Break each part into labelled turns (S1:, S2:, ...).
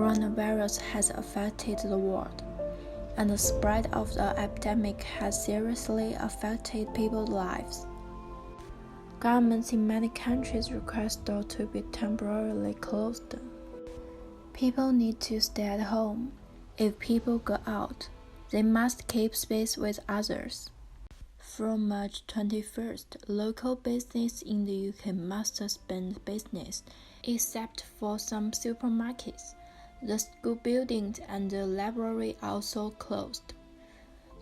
S1: coronavirus has affected the world, and the spread of the epidemic has seriously affected people's lives. Governments in many countries request stores to be temporarily closed. People need to stay at home. If people go out, they must keep space with others. From March 21st, local business in the UK must suspend business, except for some supermarkets. The school buildings and the library also closed.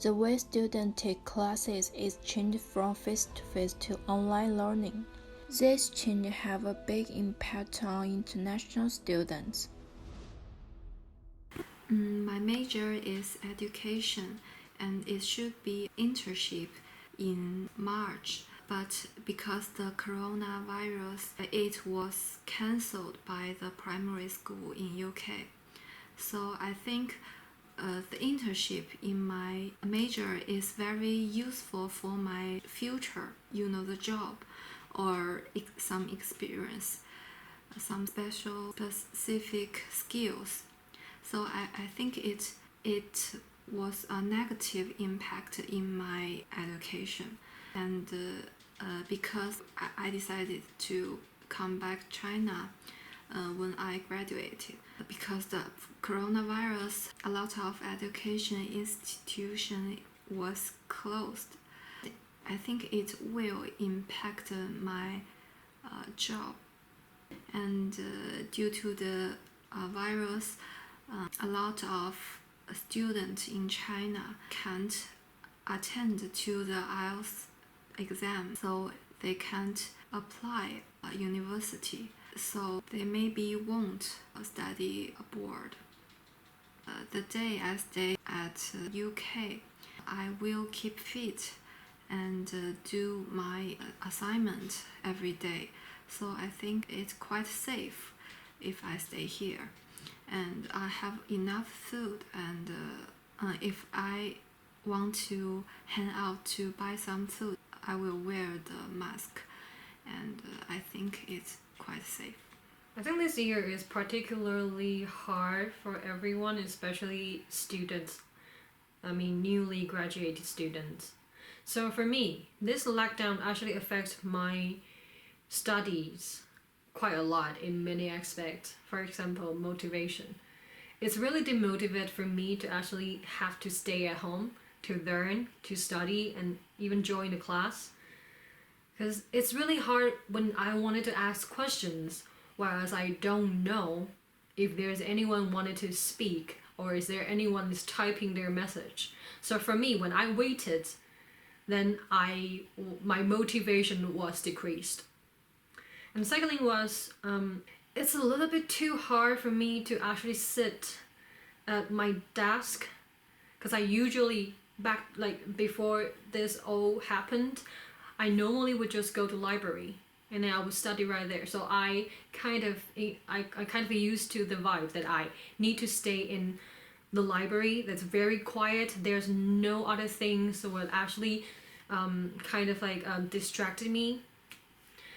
S1: The way students take classes is changed from face-to-face to online learning. This change have a big impact on international students.
S2: My major is education, and it should be internship in March, but because the coronavirus, it was cancelled by the primary school in UK. So I think the internship in my major is very useful for my future, the job or some experience, some specific skills. So I think it was a negative impact in my education, and because I decided to come back to China when I graduated. Because the coronavirus, a lot of education institution was closed. I think it will impact my job, and due to the virus, a lot of students in China can't attend to the IELTS exam, so they can't apply a university, so they maybe won't study abroad. The day I stay at UK, I will keep fit and do my assignment every day, so I think it's quite safe if I stay here. And I have enough food, and if I want to hang out to buy some food, I will wear the mask, and I think it's quite safe.
S3: I think this year is particularly hard for everyone, especially students. Newly graduated students. So for me, this lockdown actually affects my studies quite a lot in many aspects. For example, motivation. It's really demotivated for me to actually have to stay at home to learn, to study, and even join the class. Because it's really hard when I wanted to ask questions, whereas I don't know if there's anyone wanted to speak or is there anyone is typing their message. So for me, when I waited, then my motivation was decreased. And secondly was, it's a little bit too hard for me to actually sit at my desk, because I usually before this all happened, I normally would just go to library and then I would study right there. So I kind of used to the vibe that I need to stay in the library that's very quiet. There's no other things that would actually distracted me.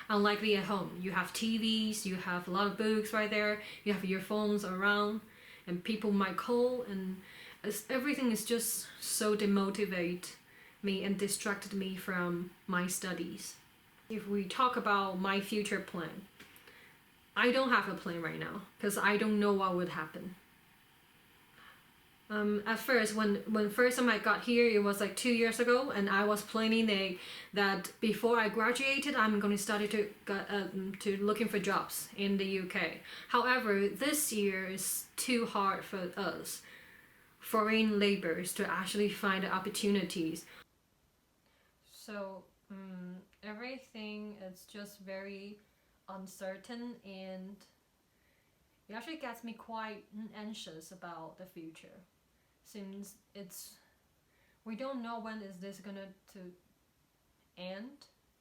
S3: Unlikely at home, you have TVs, you have a lot of books right there, you have your phones around, and people might call, and everything is just so demotivate me and distracted me from my studies. If we talk about my future plan, I don't have a plan right now because I don't know what would happen. At first, when first time I got here, it was 2 years ago, and I was planning that before I graduated, I'm going to study to looking for jobs in the UK. However, this year is too hard for us, foreign laborers, to actually find opportunities. So everything is just very uncertain, and it actually gets me quite anxious about the future, since we don't know when is this gonna to end.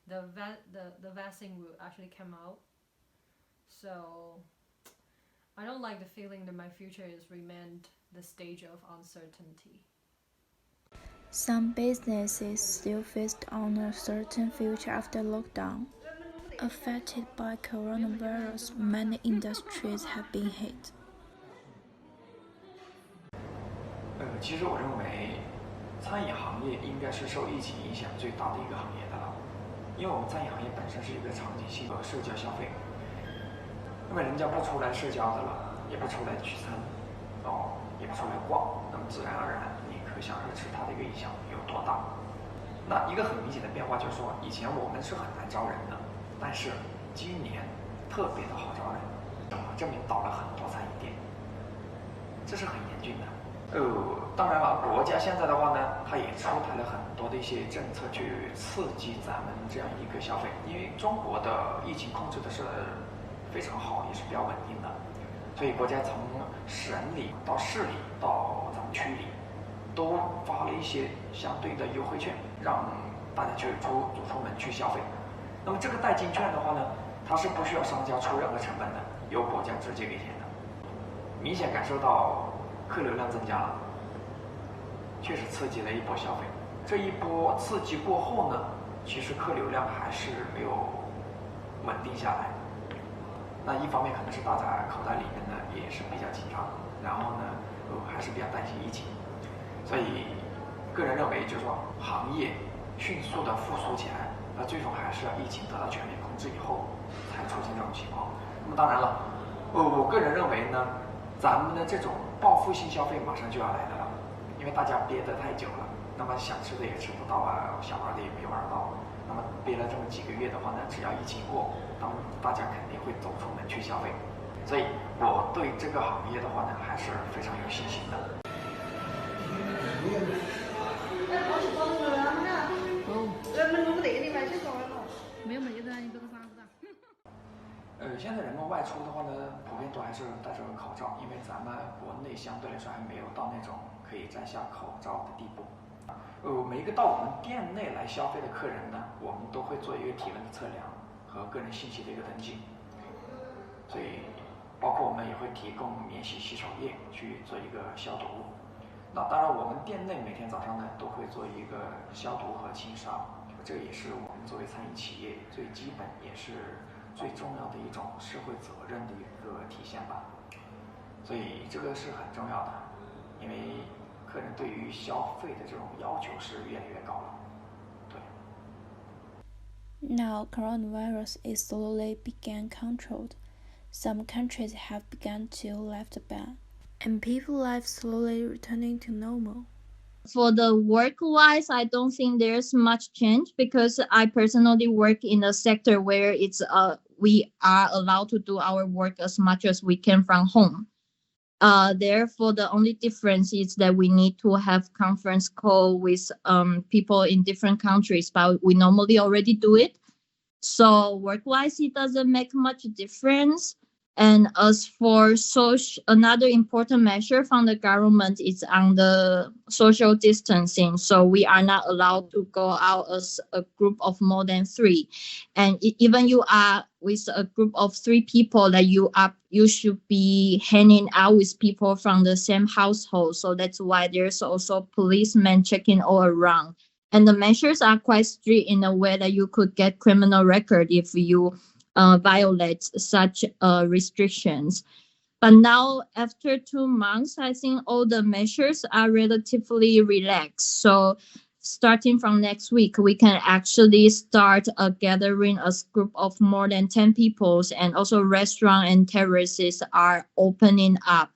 S3: The vaccine will actually come out, so I don't like the feeling that my future is remained the stage of uncertainty.
S1: Some businesses still faced on a certain future after lockdown. Affected by coronavirus, many industries have been hit.
S4: 其实我认为，餐饮行业应该是受疫情影响最大的一个行业的了，因为我们餐饮行业本身是一个场景性的社交消费，那么人家不出来社交的了，也不出来聚餐，也不出来逛，那么自然而然，你可想而知它的一个影响有多大。那一个很明显的变化就是说，以前我们是很难招人的，但是今年特别的好招人，证明倒了很多餐饮店，这是很严峻的。当然了，国家现在的话呢，它也出台了很多的一些政策去刺激咱们这样一个消费，因为中国的疫情控制的是非常好，也是比较稳定的，所以国家从省里到市里到咱们区里，都发了一些相对的优惠券，让大家去走出门去消费。那么这个代金券的话呢，它是不需要商家出任何成本的，由国家直接给钱的，明显感受到客流量增加了，确实刺激了一波消费。这一波刺激过后呢，其实客流量还是没有稳定下来。那一方面可能是大家口袋里面呢也是比较紧张，然后呢还是比较担心疫情，所以个人认为就是说行业迅速的复苏起来，那最终还是要疫情得到全面控制以后才出现这种情况。那么当然了，我个人认为呢，咱们的这种报复性消费马上就要来的了，因为大家憋得太久了，那么想吃的也吃不到啊，想玩的也没玩到，那么憋了这么几个月的话呢，只要疫情过，大家肯定会走出门去消费，所以我对这个行业的话呢，还是非常有信心的。现在人们外出的话呢，普遍都还是戴着口罩，因为咱们国内相对来说还没有到那种可以摘下口罩的地步。每一个到我们店内来消费的客人呢，我们都会做一个体温的测量和个人信息的一个登记，所以包括我们也会提供免洗洗手液去做一个消毒。那当然，我们店内每天早上呢都会做一个消毒和清杀，这也是我们作为餐饮企业最基本也是最重要的一种社会责任的一个体现吧。所以这个是很重要的，因为客人对于消费的这种要求是越来越高了。对。
S1: Now, coronavirus is slowly being controlled. Some countries have begun to lift the ban, and people's lives slowly returning to normal.
S5: For the work-wise, I don't think there's much change because I personally work in a sector where we are allowed to do our work as much as we can from home. Therefore, the only difference is that we need to have conference call with people in different countries, but we normally already do it. So work-wise, it doesn't make much difference. And as for another important measure from the government is on the social distancing. So we are not allowed to go out as a group of more than 3. And even you are with a group of 3 people that you should be hanging out with people from the same household. So that's why there's also policemen checking all around. And the measures are quite strict in a way that you could get criminal record if you violate such restrictions. But now, after 2 months, I think all the measures are relatively relaxed. So starting from next week, we can actually start a gathering as group of more than 10 people, and also restaurants and terraces are opening up.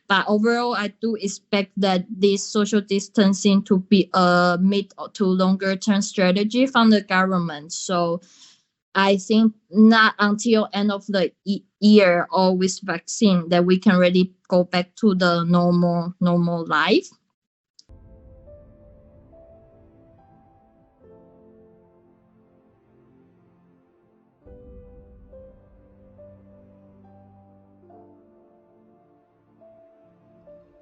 S5: But overall, I do expect that this social distancing to be a mid to longer term strategy from the government. So I think not until end of the year or with vaccine that we can really go back to the normal life.